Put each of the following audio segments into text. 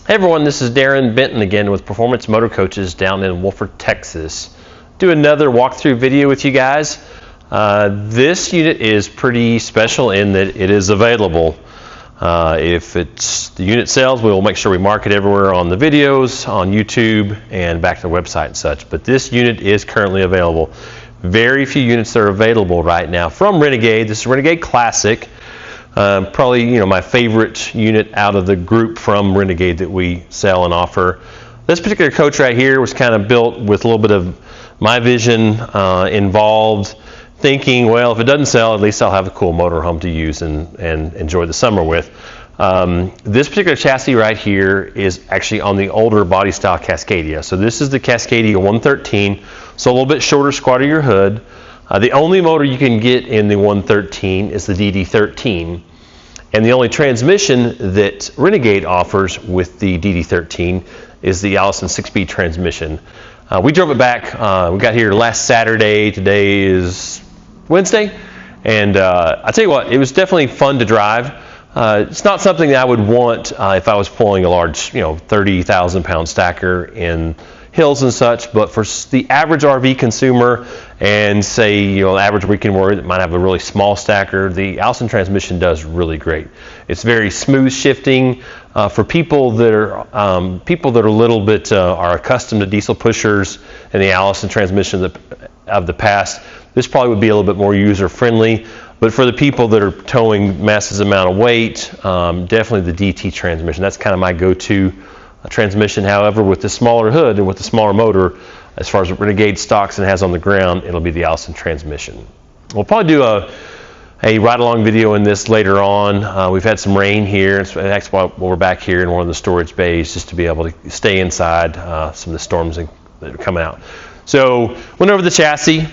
Hey everyone, this is Darren Benton again with Performance Motorcoaches down in Wolford, Texas. Do another walkthrough video with you guys. This unit is pretty special in that it is available. If the unit sells, we will make sure we mark it everywhere on the videos, on YouTube, and back to the website and such. But this unit is currently available. Very few units that are available right now from Renegade. This is Renegade Classic. Probably my favorite unit out of the group from Renegade that we sell and offer. This particular coach right here was kind of built with a little bit of my vision involved, thinking, well, if it doesn't sell, at least I'll have a cool motorhome to use and enjoy the summer with. This particular chassis right here is actually on the older body style Cascadia. So this is the Cascadia 113, so a little bit shorter, squattier hood. The only motor you can get in the 113 is the DD13. And the only transmission that Renegade offers with the DD13 is the Allison 6-speed transmission. We drove it back. We got here last Saturday. Today is Wednesday. And I tell you what, it was definitely fun to drive. It's not something that I would want if I was pulling a large, 30,000 pound stacker in hills and such, but for the average RV consumer and say, the average weekend warrior that might have a really small stacker, the Allison transmission does really great. It's very smooth shifting. For people that are a little bit are accustomed to diesel pushers and the Allison transmission of the past, this probably would be a little bit more user friendly. But for the people that are towing massive amount of weight, definitely the DT transmission. That's kind of my go-to transmission. However, with the smaller hood and with the smaller motor, as far as Renegade stocks and has on the ground, it'll be the Allison transmission. We'll probably do a ride-along video in this later on. We've had some rain here. That's why we're back here in one of the storage bays, just to be able to stay inside some of the storms that are coming out. So went over the chassis.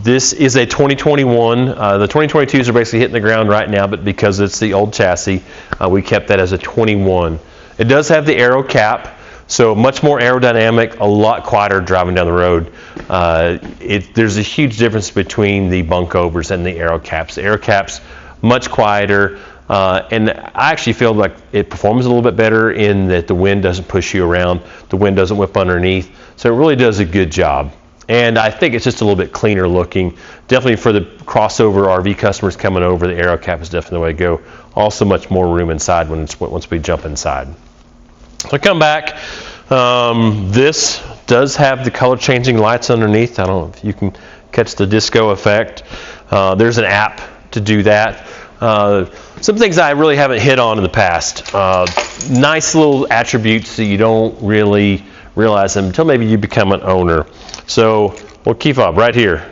This is a 2021. The 2022s are basically hitting the ground right now, but because it's the old chassis, we kept that as a 21. It does have the aero cap, so much more aerodynamic, a lot quieter driving down the road. There's a huge difference between the bunk overs and the aero caps. The aero caps much quieter, and I actually feel like it performs a little bit better in that the wind doesn't push you around, the wind doesn't whip underneath, so it really does a good job. And I think it's just a little bit cleaner looking. Definitely for the crossover RV customers coming over, the aero cap is definitely the way to go. Also much more room inside once we jump inside. So come back. This does have the color changing lights underneath. I don't know if you can catch the disco effect. There's an app to do that. Some things I really haven't hit on in the past. Nice little attributes that you don't really realize them until maybe you become an owner. So we'll keep up right here.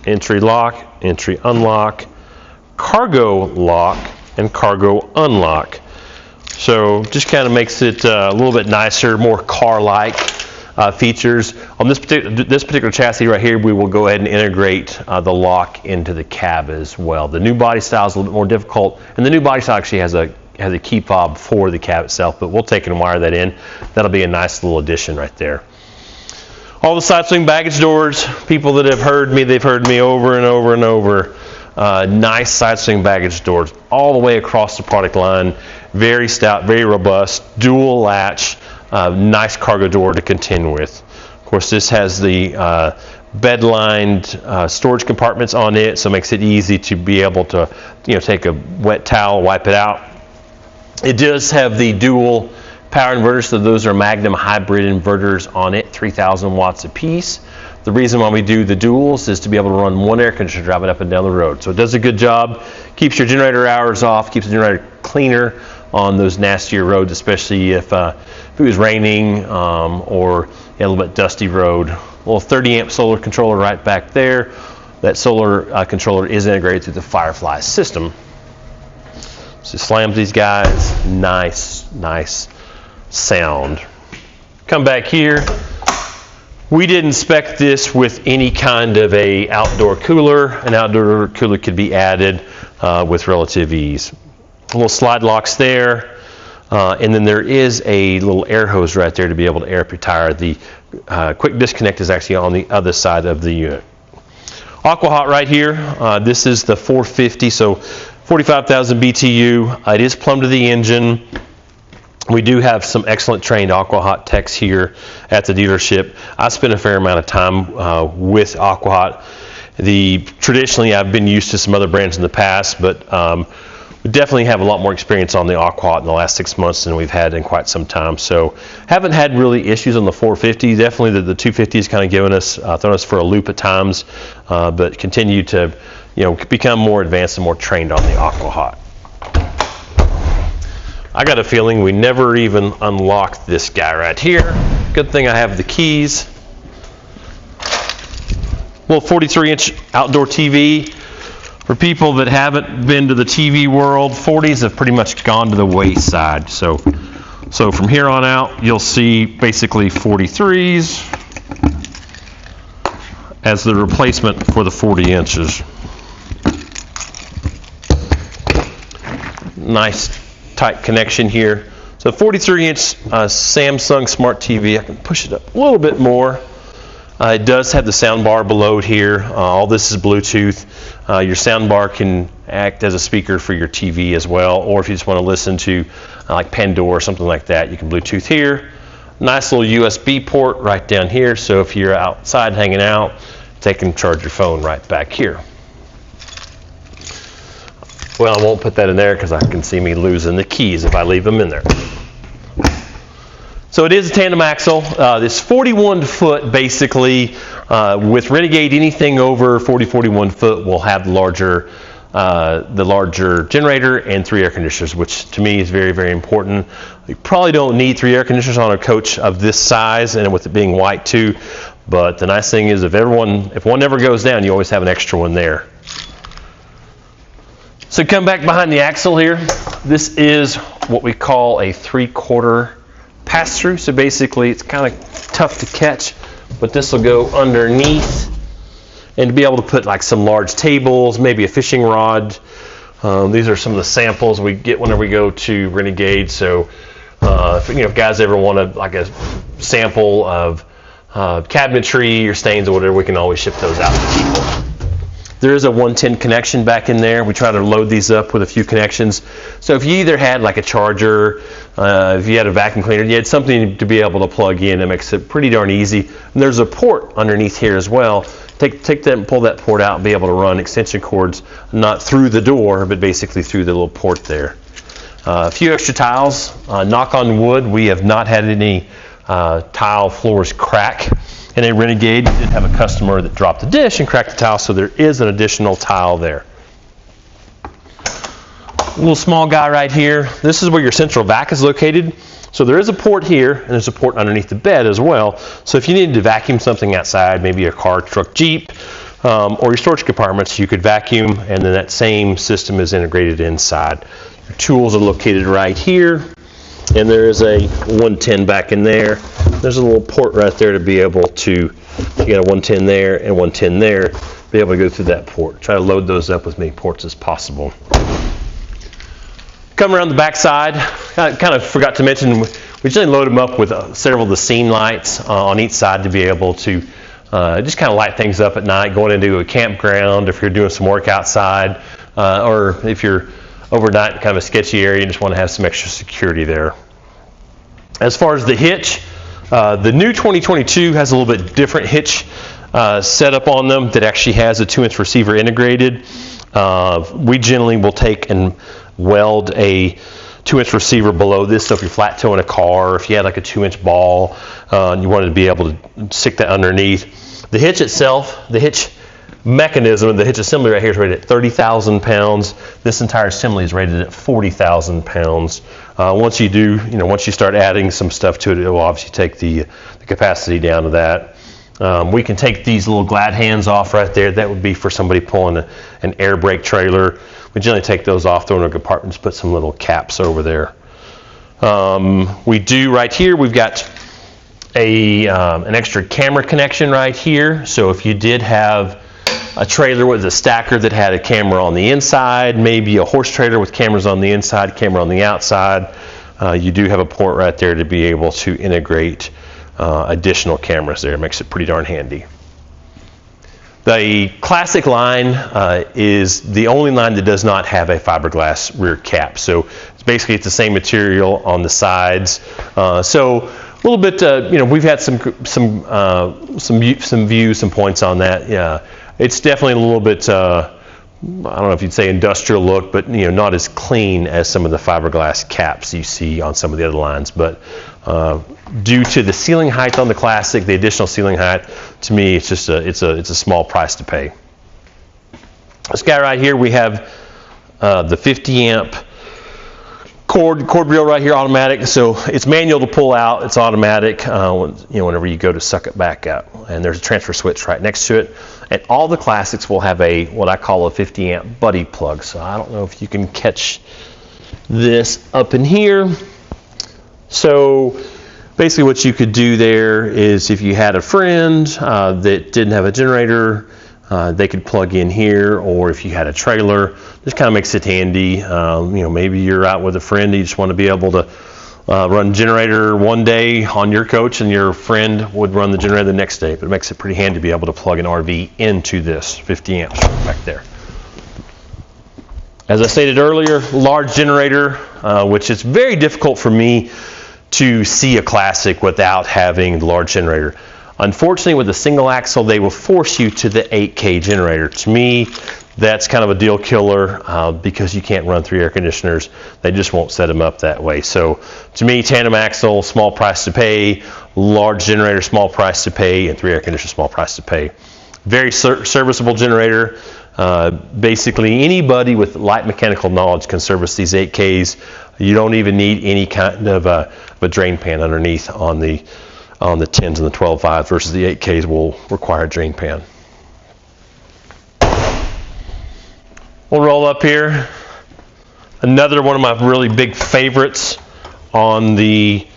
Entry lock, entry unlock, cargo lock, and cargo unlock. So just kind of makes it a little bit nicer, more car-like features. On this particular chassis right here, we will go ahead and integrate the lock into the cab as well. The new body style is a little bit more difficult, and the new body style actually has a key fob for the cab itself, but we'll take and wire that in. That'll be a nice little addition right there. All the side swing baggage doors, people that have heard me, they've heard me over and over and over. Nice side swing baggage doors all the way across the product line. Very stout, very robust, dual latch, nice cargo door to contend with. Of course, this has the bed-lined storage compartments on it, so it makes it easy to be able to take a wet towel, wipe it out. It does have the dual power inverters, so those are Magnum hybrid inverters on it, 3,000 watts a piece. The reason why we do the duals is to be able to run one air conditioner driving up and down the road. So it does a good job, keeps your generator hours off, keeps the generator cleaner on those nastier roads, especially if it was raining or a little bit dusty road. A little 30 amp solar controller right back there. That solar controller is integrated through the Firefly system. So slams these guys, nice sound. Come back here. We didn't spec this with any kind of a outdoor cooler. An outdoor cooler could be added with relative ease. Little slide locks there, and then there is a little air hose right there to be able to air up your tire. The quick disconnect is actually on the other side of the unit. Aqua Hot right here. This is the 450, so 45,000 BTU. It is plumbed to the engine. We do have some excellent trained Aquahot techs here at the dealership. I spent a fair amount of time with Aquahot. Traditionally, I've been used to some other brands in the past, but we definitely have a lot more experience on the Aquahot in the last 6 months than we've had in quite some time. So haven't had really issues on the 450. Definitely the 250 is kind of giving us, throwing us for a loop at times, but continue to, become more advanced and more trained on the Aquahot. I got a feeling we never even unlocked this guy right here. Good thing I have the keys. Well, 43-inch outdoor TV. For people that haven't been to the TV world, 40s have pretty much gone to the wayside. So from here on out, you'll see basically 43s as the replacement for the 40 inches. Nice tight connection here. So 43-inch Samsung Smart TV. I can push it up a little bit more. It does have the sound bar below here. All this is Bluetooth. Your sound bar can act as a speaker for your TV as well, or if you just want to listen to like Pandora or something like that, you can Bluetooth here. Nice little USB port right down here, so if you're outside hanging out, they can charge your phone right back here. Well, I won't put that in there because I can see me losing the keys if I leave them in there. So it is a tandem axle. This 41 foot basically, with Renegade, anything over 41 foot will have the larger generator and 3 air conditioners, which to me is very, very important. You probably don't need 3 air conditioners on a coach of this size, and with it being white too. But the nice thing is if one ever goes down, you always have an extra one there. So come back behind the axle here. This is what we call a 3/4 pass-through. So basically it's kind of tough to catch, but this will go underneath, and to be able to put like some large tables, maybe a fishing rod. These are some of the samples we get whenever we go to Renegade. So if guys ever want a sample of cabinetry or stains or whatever, we can always ship those out to people. There is a 110 connection back in there. We try to load these up with a few connections. So if you either had like a charger, if you had a vacuum cleaner, you had something to be able to plug in, it makes it pretty darn easy. And there's a port underneath here as well. Take that and pull that port out and be able to run extension cords, not through the door, but basically through the little port there. A few extra tiles. Knock on wood, we have not had any tile floors crack. In a Renegade, we did have a customer that dropped a dish and cracked the tile, so there is an additional tile there. A little small guy right here. This is where your central vac is located. So there is a port here, and there's a port underneath the bed as well. So if you needed to vacuum something outside, maybe your car, truck, Jeep, or your storage compartments, you could vacuum, and then that same system is integrated inside. Your tools are located right here. And there is a 110 back in there. There's a little port right there to be able to, you got a 110 there and 110 there, be able to go through that port. Try to load those up with as many ports as possible. Come around the back side, I kind of forgot to mention, we generally load them up with several of the scene lights on each side to be able to just kind of light things up at night, going into a campground, if you're doing some work outside, or if you're overnight in kind of a sketchy area and just want to have some extra security there. As far as the hitch, the new 2022 has a little bit different hitch setup on them that actually has a 2-inch receiver integrated. We generally will take and weld a 2-inch receiver below this, so if you're flat towing a car, if you had like a 2-inch ball and you wanted to be able to stick that underneath. The hitch itself, the hitch mechanism, the hitch assembly right here is rated at 30,000 pounds. This entire assembly is rated at 40,000 pounds. Once you start adding some stuff to it, it will obviously take the capacity down to that. We can take these little glad hands off right there. That would be for somebody pulling an air brake trailer. We generally take those off, throw in our compartments, put some little caps over there. We do right here, we've got an extra camera connection right here. So if you did have a trailer with a stacker that had a camera on the inside, maybe a horse trailer with cameras on the inside, camera on the outside, you do have a port right there to be able to integrate additional cameras there. It makes it pretty darn handy. The classic line is the only line that does not have a fiberglass rear cap. So it's the same material on the sides. So a little bit, we've had some views, some points on that. Yeah, it's definitely a little bit, I don't know if you'd say industrial look, but not as clean as some of the fiberglass caps you see on some of the other lines. But due to the ceiling height on the classic, the additional ceiling height, to me, it's just it's a small price to pay. This guy right here, we have the 50 amp cord reel right here, automatic. So it's manual to pull out, it's automatic. Whenever you go to suck it back out, and there's a transfer switch right next to it. And all the classics will have what I call a 50 amp buddy plug. So I don't know if you can catch this up in here. So basically what you could do there is, if you had a friend that didn't have a generator, they could plug in here, or if you had a trailer, this kind of makes it handy. Maybe you're out with a friend, you just want to be able to run generator one day on your coach, and your friend would run the generator the next day. But it makes it pretty handy to be able to plug an RV into this 50 amps back there. As I stated earlier, large generator, which is very difficult for me to see a classic without having the large generator. Unfortunately, with a single axle, they will force you to the 8K generator. To me, that's kind of a deal killer because you can't run 3 air conditioners. They just won't set them up that way. So to me, tandem axle, small price to pay; large generator, small price to pay; and 3 air conditioner, small price to pay. Very serviceable generator. Basically, anybody with light mechanical knowledge can service these 8Ks. You don't even need any kind of a drain pan underneath on the 10s and the 12.5s, versus the 8Ks will require a drain pan. We'll roll up here. Another one of my really big favorites on the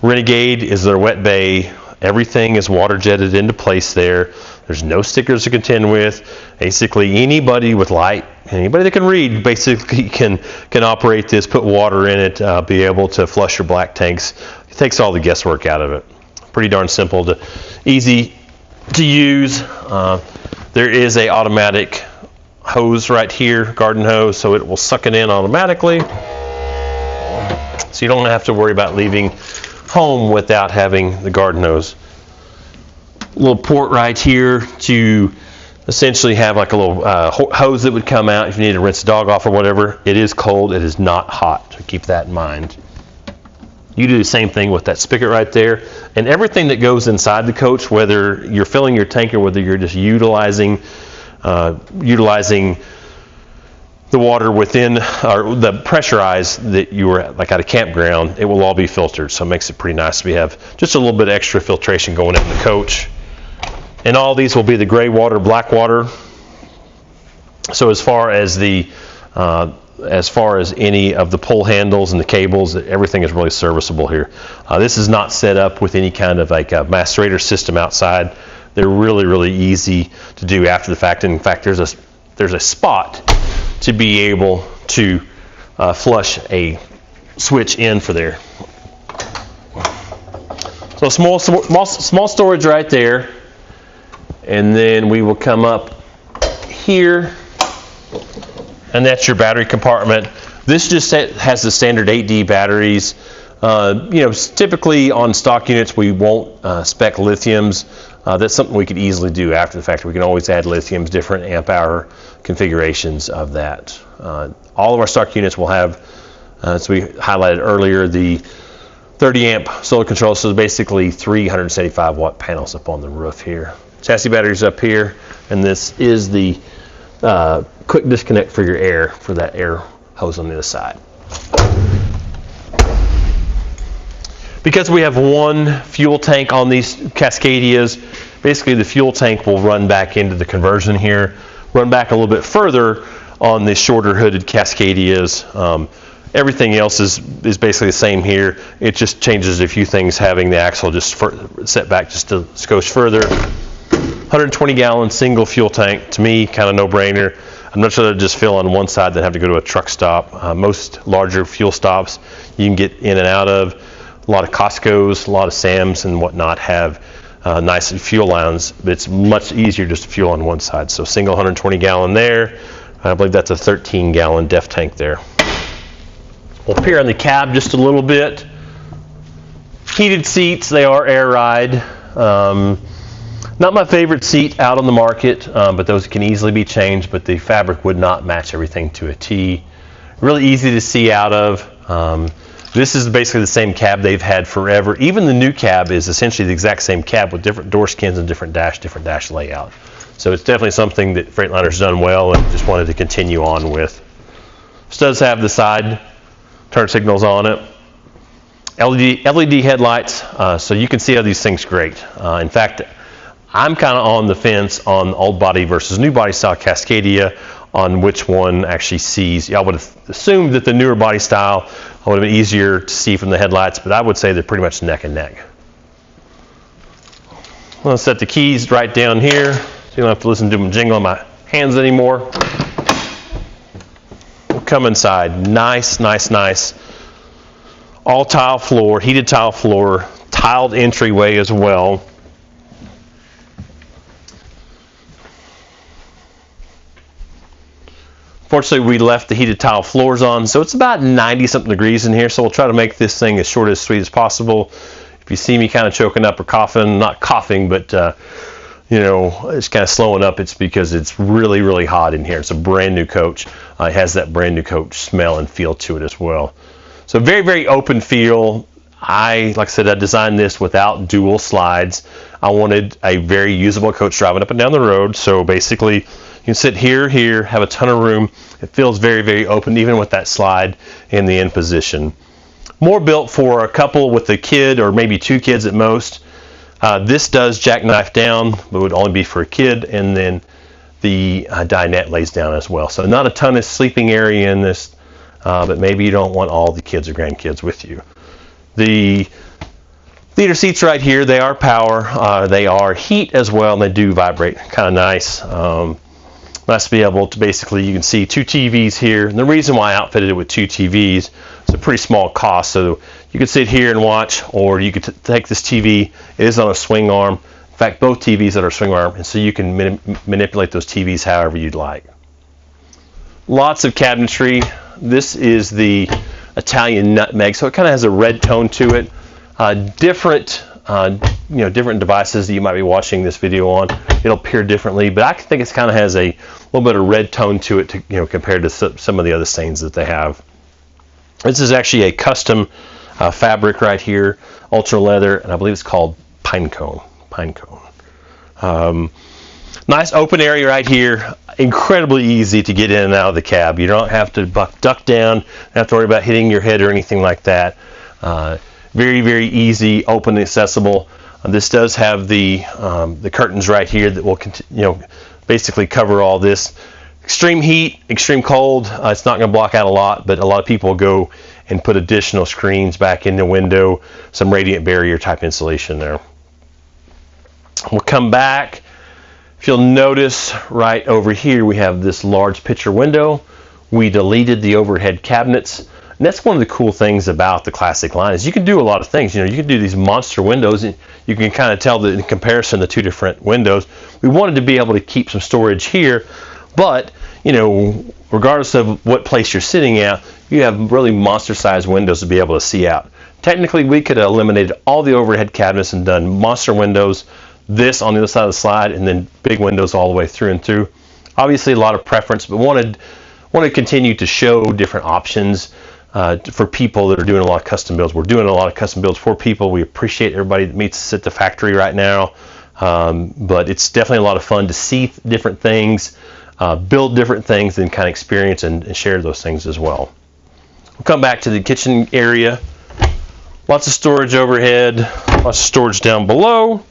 Renegade is their wet bay. Everything is water jetted into place there. There's no stickers to contend with. Basically, anybody with light, anybody that can read, basically can operate this, put water in it, be able to flush your black tanks. It takes all the guesswork out of it. Pretty darn simple, easy to use. There is a automatic hose right here, garden hose, so it will suck it in automatically. So you don't have to worry about leaving home without having the garden hose. Little port right here to essentially have like a little hose that would come out if you need to rinse the dog off or whatever. It is cold, it is not hot, so keep that in mind. You do the same thing with that spigot right there, and everything that goes inside the coach, whether you're filling your tank or whether you're just utilizing the water within, or the pressurized that you were like at a campground, it will all be filtered. So it makes it pretty nice. We have just a little bit extra filtration going in the coach. And all these will be the gray water, black water. So as far as any of the pull handles and the cables, everything is really serviceable here. This is not set up with any kind of like a macerator system outside. They're really, really easy to do after the fact. And in fact, there's a spot to be able to flush a switch in for there. So small storage right there. And then we will come up here, and that's your battery compartment. This just has the standard 8D batteries. Typically on stock units we won't spec lithiums. That's something we could easily do after the fact. We can always add lithiums, different amp hour configurations of that. All of our stock units will have, as we highlighted earlier, the 30 amp solar control. So basically 375 watt panels up on the roof here. Chassis batteries up here, and this is the quick disconnect for your air, for that air hose on the other side. Because we have one fuel tank on these Cascadias, basically the fuel tank will run back into the conversion here, run back a little bit further on the shorter hooded Cascadias. Everything else is basically the same here. It just changes a few things, having the axle just set back just a skosh further. 120 gallon single fuel tank, to me, kind of no brainer. I'm not sure to just fill on one side than have to go to a truck stop. Most larger fuel stops you can get in and out of. A lot of Costco's, a lot of Sam's and whatnot have nice fuel lines, but it's much easier just to fuel on one side. So single 120 gallon there. I believe that's a 13 gallon def tank there. We'll peer on the cab just a little bit. Heated seats, they are air ride. Not my favorite seat out on the market, but those can easily be changed, but the fabric would not match everything to a T. Really easy to see out of. This is basically the same cab they've had forever. Even the new cab is essentially the exact same cab with different door skins and different dash layout. So it's definitely something that Freightliner's done well and just wanted to continue on with. This does have the side turn signals on it. LED headlights, so you can see how these things great. In fact, I'm kind of on the fence on old body versus new body style Cascadia on which one actually sees. I would have assumed that the newer body style would have been easier to see from the headlights, but I would say they're pretty much neck and neck. I'm going to set the keys right down here so you don't have to listen to them jingle on my hands anymore. We'll come inside. Nice, nice, nice. All tile floor, heated tile floor, tiled entryway as well. Fortunately, we left the heated tile floors on, so it's about 90-something degrees in here, so we'll try to make this thing as short as sweet as possible. If you see me kind of choking up or coughing, not coughing, but you know, it's kind of slowing up, it's because it's really, really hot in here. It's a brand new coach. It has that brand new coach smell and feel to it as well. So very, very open feel. Like I said, I designed this without dual slides. I wanted a very usable coach driving up and down the road, so basically, you can sit here, have a ton of room. It feels very, very open, even with that slide in the end position. More built for a couple with a kid, or maybe two kids at most. This does jackknife down, but would only be for a kid, and then the dinette lays down as well. So not a ton of sleeping area in this, but maybe you don't want all the kids or grandkids with you. The theater seats right here, they are power, they are heat as well, and they do vibrate, kind of nice. Nice to be able to basically, you can see two TVs here. And the reason why I outfitted it with two TVs, it's a pretty small cost. So you could sit here and watch, or you could take this TV, it is on a swing arm. In fact, both TVs that are swing arm, and so you can manipulate those TVs however you'd like. Lots of cabinetry. This is the Italian nutmeg, so it kind of has a red tone to it. Different devices that you might be watching this video on, it'll appear differently, but I think it kind of has a little bit of red tone to it, compared to some of the other stains that they have. This is actually a custom fabric right here, ultra leather, and I believe it's called pine cone. Nice open area right here. Incredibly easy to get in and out of the cab. You don't have to duck down, don't have to worry about hitting your head or anything like that. Very, very easy, open, accessible. This does have the curtains right here that will basically cover all this. Extreme heat, extreme cold. It's not going to block out a lot, but a lot of people go and put additional screens back in the window, some radiant barrier type insulation there. We'll come back. If you'll notice right over here, we have this large picture window. We deleted the overhead cabinets. And that's one of the cool things about the classic line is you can do a lot of things. You can do these monster windows, and you can kind of tell that in comparison the two different windows. We wanted to be able to keep some storage here, but regardless of what place you're sitting at, you have really monster-sized windows to be able to see out. Technically, we could have eliminated all the overhead cabinets and done monster windows, this on the other side of the slide, and then big windows all the way through and through. Obviously, a lot of preference, but wanted to continue to show different options. For people that are doing a lot of custom builds. We're doing a lot of custom builds for people. We appreciate everybody that meets us at the factory right now, but it's definitely a lot of fun to see different things, build different things, and kind of experience and share those things as well. We'll come back to the kitchen area. Lots of storage overhead, lots of storage down below.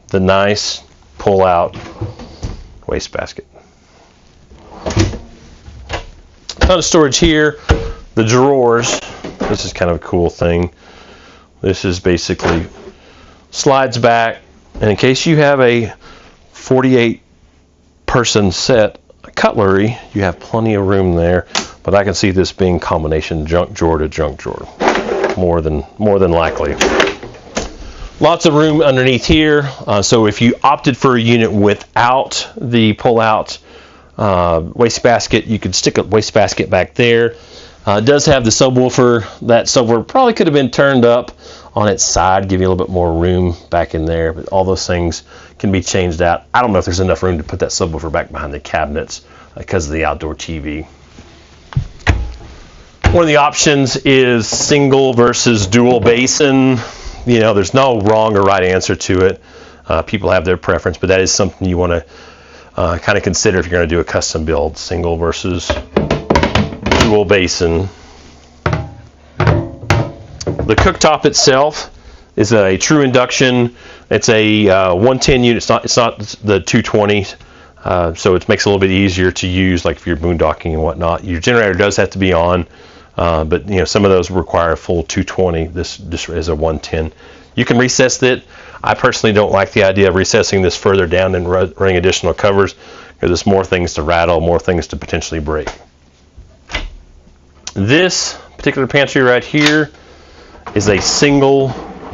The nice pull-out wastebasket. Ton of storage here. The drawers, this is kind of a cool thing. This is basically slides back, and in case you have a 48 person set cutlery, you have plenty of room there, but I can see this being combination junk drawer to junk drawer more than likely. Lots of room underneath here. So if you opted for a unit without the pull-out wastebasket, you could stick a wastebasket back there. It does have the subwoofer. That subwoofer probably could have been turned up on its side, give you a little bit more room back in there, but all those things can be changed out. I don't know if there's enough room to put that subwoofer back behind the cabinets because of the outdoor TV. One of the options is single versus dual basin. You know, there's no wrong or right answer to it. People have their preference, but that is something you want to kind of consider if you're going to do a custom build, single versus dual basin. The cooktop itself is a true induction. It's a 110 unit. It's not the 220, so it makes it a little bit easier to use, like if you're boondocking and whatnot. Your generator does have to be on, but you know, some of those require a full 220. This is a 110. You can recess it. I personally don't like the idea of recessing this further down and running additional covers, because there's more things to rattle, more things to potentially break. This particular pantry right here is a single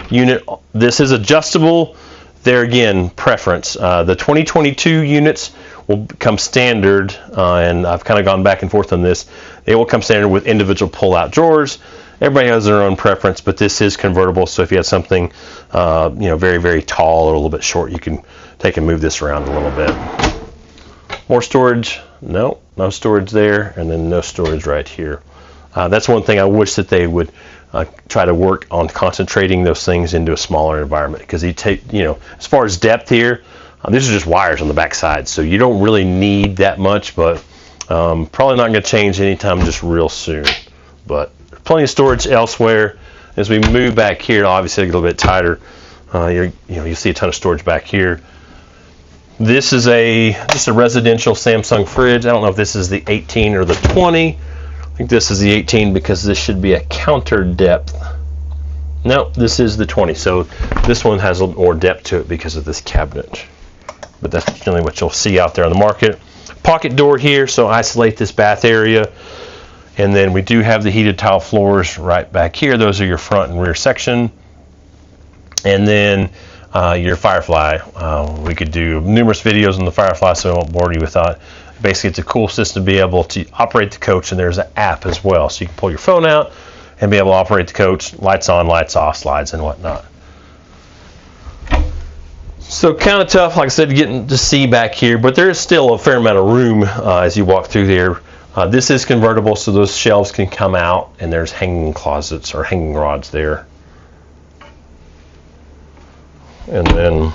unit. This is adjustable. There again, preference. The 2022 units will come standard, and I've kind of gone back and forth on this. They will come standard with individual pull-out drawers. Everybody has their own preference, but this is convertible. So if you have something, you know, very, very tall or a little bit short, you can take and move this around a little bit. More storage? No storage there, and then no storage right here. That's one thing I wish that they would try to work on concentrating those things into a smaller environment, because you take, you know, as far as depth here, these are just wires on the back side, so you don't really need that much, but probably not going to change anytime just real soon. But plenty of storage elsewhere. As we move back here, obviously a little bit tighter. You see a ton of storage back here. This is just a residential Samsung fridge. I don't know if this is the 18 or the 20. I think this is the 18 because this should be a counter depth. No, this is the 20. So this one has a little more depth to it because of this cabinet. But that's generally what you'll see out there on the market. Pocket door here, so isolate this bath area. And then we do have the heated tile floors right back here. Those are your front and rear section. And then your Firefly. We could do numerous videos on the Firefly, so I won't bore you with that. Basically, it's a cool system to be able to operate the coach, and there's an app as well. So you can pull your phone out and be able to operate the coach, lights on, lights off, slides, and whatnot. So kind of tough, like I said, getting to see back here, but there is still a fair amount of room as you walk through there. This is convertible, so those shelves can come out, and there's hanging closets or hanging rods there. And then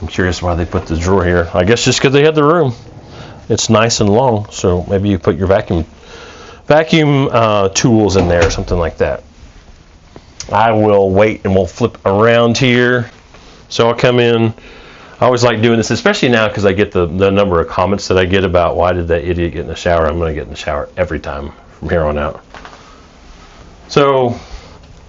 I'm curious why they put the drawer here. I guess just because they had the room. It's nice and long, so maybe you put your vacuum tools in there or something like that. I will wait and we'll flip around here. So I'll come in. I always like doing this, especially now because I get the number of comments that I get about why did that idiot get in the shower. I'm going to get in the shower every time from here on out. So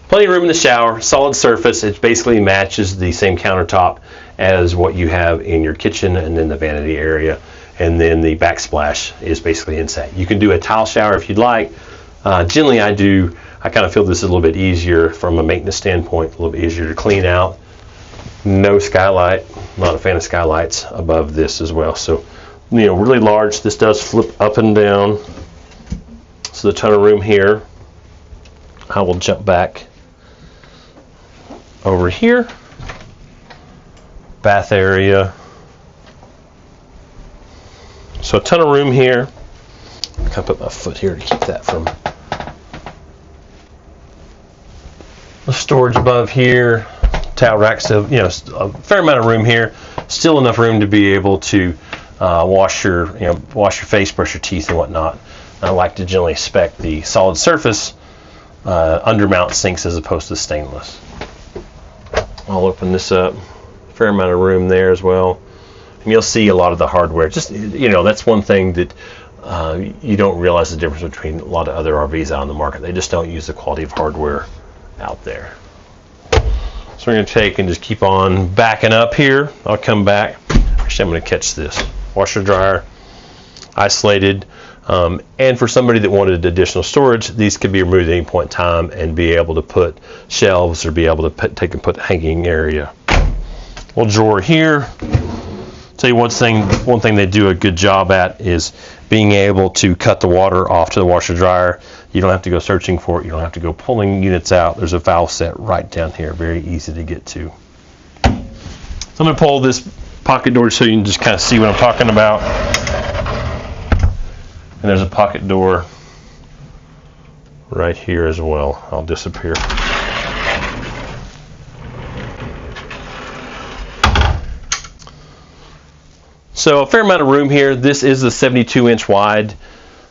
plenty of room in the shower, solid surface. It basically matches the same countertop as what you have in your kitchen, and then the vanity area, and then the backsplash is basically inside. You can do a tile shower if you'd like. Generally I kind of feel this is a little bit easier from a maintenance standpoint, a little bit easier to clean out. No skylight, not a fan of skylights above this as well. So, you know, really large. This does flip up and down. So a ton of room here. I will jump back over here. Bath area. So a ton of room here. I'm gonna put my foot here to keep that from. The storage above here. Towel racks, so you know, a fair amount of room here. Still enough room to be able to wash your face, brush your teeth, and whatnot. I like to generally spec the solid surface undermount sinks as opposed to stainless. I'll open this up. Fair amount of room there as well, and you'll see a lot of the hardware. Just, you know, that's one thing that you don't realize the difference between a lot of other RVs out on the market. They just don't use the quality of hardware out there. So we're going to take and just keep on backing up here. I'll come back. Actually, I'm going to catch this. Washer dryer, isolated. And for somebody that wanted additional storage, these could be removed at any point in time and be able to put shelves or be able to take and put hanging area. Little drawer here. Tell you one thing they do a good job at is being able to cut the water off to the washer dryer. You don't have to go searching for it. You don't have to go pulling units out. There's a valve set right down here, very easy to get to. So I'm going to pull this pocket door so you can just kind of see what I'm talking about. And there's a pocket door right here as well. I'll disappear. So a fair amount of room here. This is a 72-inch wide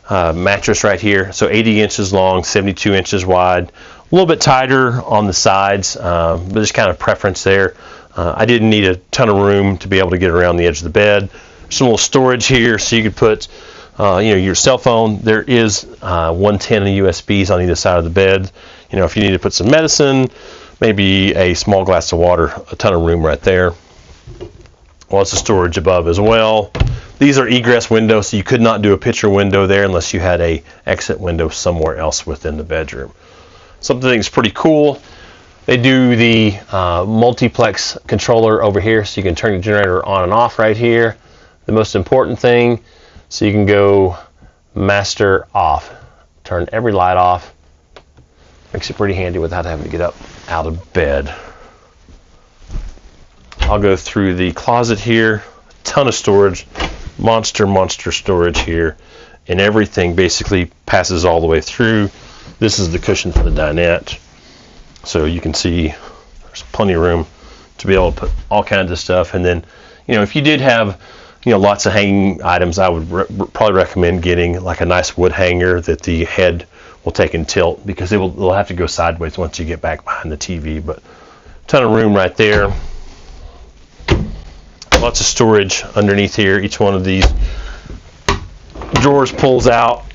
mattress right here. So 80 inches long, 72 inches wide. A little bit tighter on the sides, but just kind of preference there. I didn't need a ton of room to be able to get around the edge of the bed. Some little storage here, so you could put your cell phone. There is 110 USBs on either side of the bed. If you need to put some medicine, maybe a small glass of water, a ton of room right there. Lots of storage above as well. These are egress windows, so you could not do a picture window there unless you had a exit window somewhere else within the bedroom. Something that's pretty cool. They do the multiplex controller over here, so you can turn your generator on and off right here. The most important thing, so you can go master off. Turn every light off. Makes it pretty handy without having to get up out of bed. I'll go through the closet here. A ton of storage. Monster storage here. And everything basically passes all the way through. This is the cushion for the dinette. So you can see there's plenty of room to be able to put all kinds of stuff. And then, if you did have lots of hanging items, I would probably recommend getting like a nice wood hanger that the head will take and tilt, because they'll have to go sideways once you get back behind the TV. But a ton of room right there. Lots of storage underneath here. Each one of these drawers pulls out.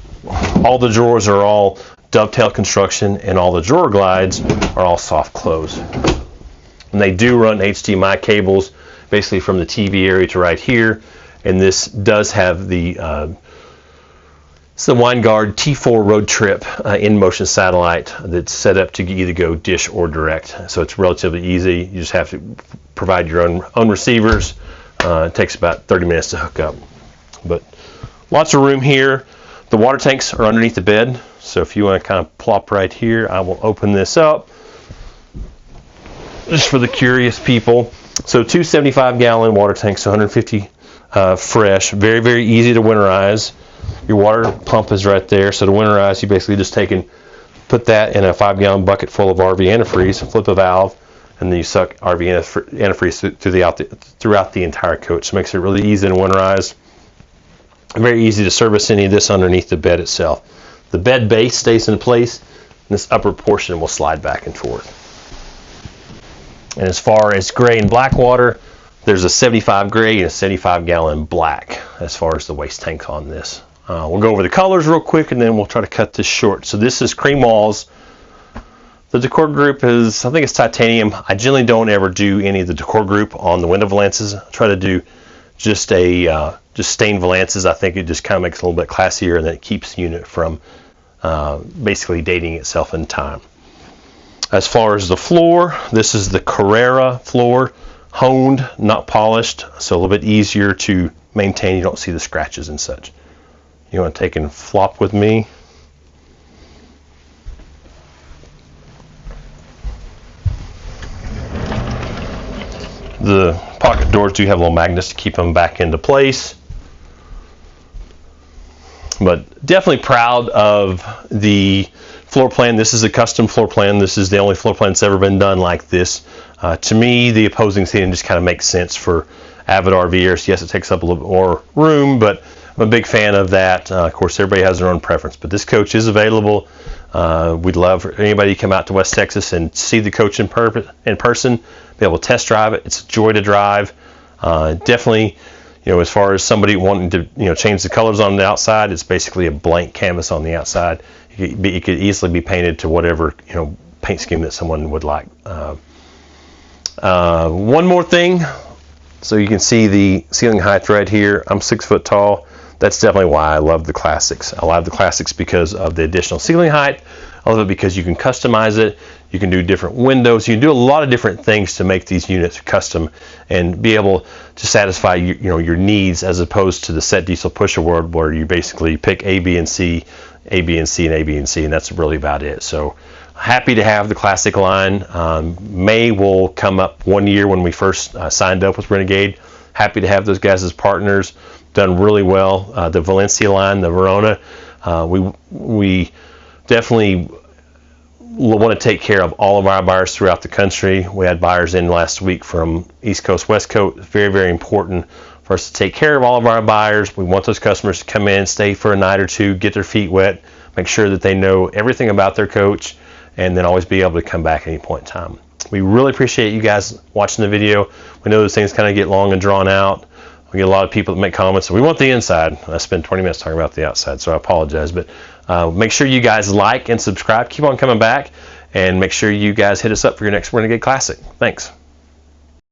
All the drawers are all dovetail construction, and all the drawer glides are all soft close. And they do run HDMI cables basically from the TV area to right here. And this does have the it's the Winegard T4 Road Trip in-motion satellite that's set up to either go dish or direct. So it's relatively easy. You just have to provide your own receivers. It takes about 30 minutes to hook up. But lots of room here. The water tanks are underneath the bed. So if you want to kind of plop right here, I will open this up just for the curious people. So 2 75-gallon water tanks, 150 fresh. Very, very easy to winterize. Your water pump is right there. So to winterize, you basically just put that in a 5-gallon bucket full of RV antifreeze, flip a valve, and then you suck RV antifreeze throughout the entire coach. So it makes it really easy to winterize. Very easy to service any of this underneath the bed itself. The bed base stays in place, and this upper portion will slide back and forth. And as far as gray and black water, there's a 75 gray and a 75-gallon black as far as the waste tank on this. We'll go over the colors real quick, and then we'll try to cut this short. So this is cream walls. The decor group is, I think it's titanium. I generally don't ever do any of the decor group on the window valances. I try to do just stained valances. I think it just kind of makes it a little bit classier, and then it keeps the unit from basically dating itself in time. As far as the floor, this is the Carrera floor, honed, not polished, so a little bit easier to maintain. You don't see the scratches and such. You want to take and flop with me? The pocket doors do have little magnets to keep them back into place. But definitely proud of the floor plan. This is a custom floor plan. This is the only floor plan that's ever been done like this. To me, the opposing seating just kind of makes sense for avid RVers. Yes, it takes up a little bit more room, but I'm a big fan of that. Of course, everybody has their own preference, but this coach is available. We'd love for anybody to come out to West Texas and see the coach in person, be able to test drive it. It's a joy to drive. Definitely, as far as somebody wanting to, change the colors on the outside, it's basically a blank canvas on the outside. It could easily be painted to whatever, paint scheme that someone would like. One more thing. So you can see the ceiling height right here. I'm 6 foot tall. that's definitely why I love the Classics. I love the Classics because of the additional ceiling height. I love it because you can customize it. You can do different windows. You can do a lot of different things to make these units custom and be able to satisfy your needs, as opposed to the set diesel pusher world where you basically pick A, B, and C, A, B, and C, and A, B, and C, and that's really about it. So happy to have the Classic line. May will come up 1 year when we first signed up with Renegade. Happy to have those guys as partners. Done really well. The Valencia line, the Verona, we definitely want to take care of all of our buyers throughout the country. We had buyers in last week from East Coast, West Coast. Very, very important for us to take care of all of our buyers. We want those customers to come in, stay for a night or two, get their feet wet, make sure that they know everything about their coach, and then always be able to come back at any point in time. We really appreciate you guys watching the video. We know those things kind of get long and drawn out. We get a lot of people that make comments, so we want the inside. I spent 20 minutes talking about the outside, so I apologize. But make sure you guys like and subscribe. Keep on coming back, and make sure you guys hit us up for your next Renegade Classic. Thanks.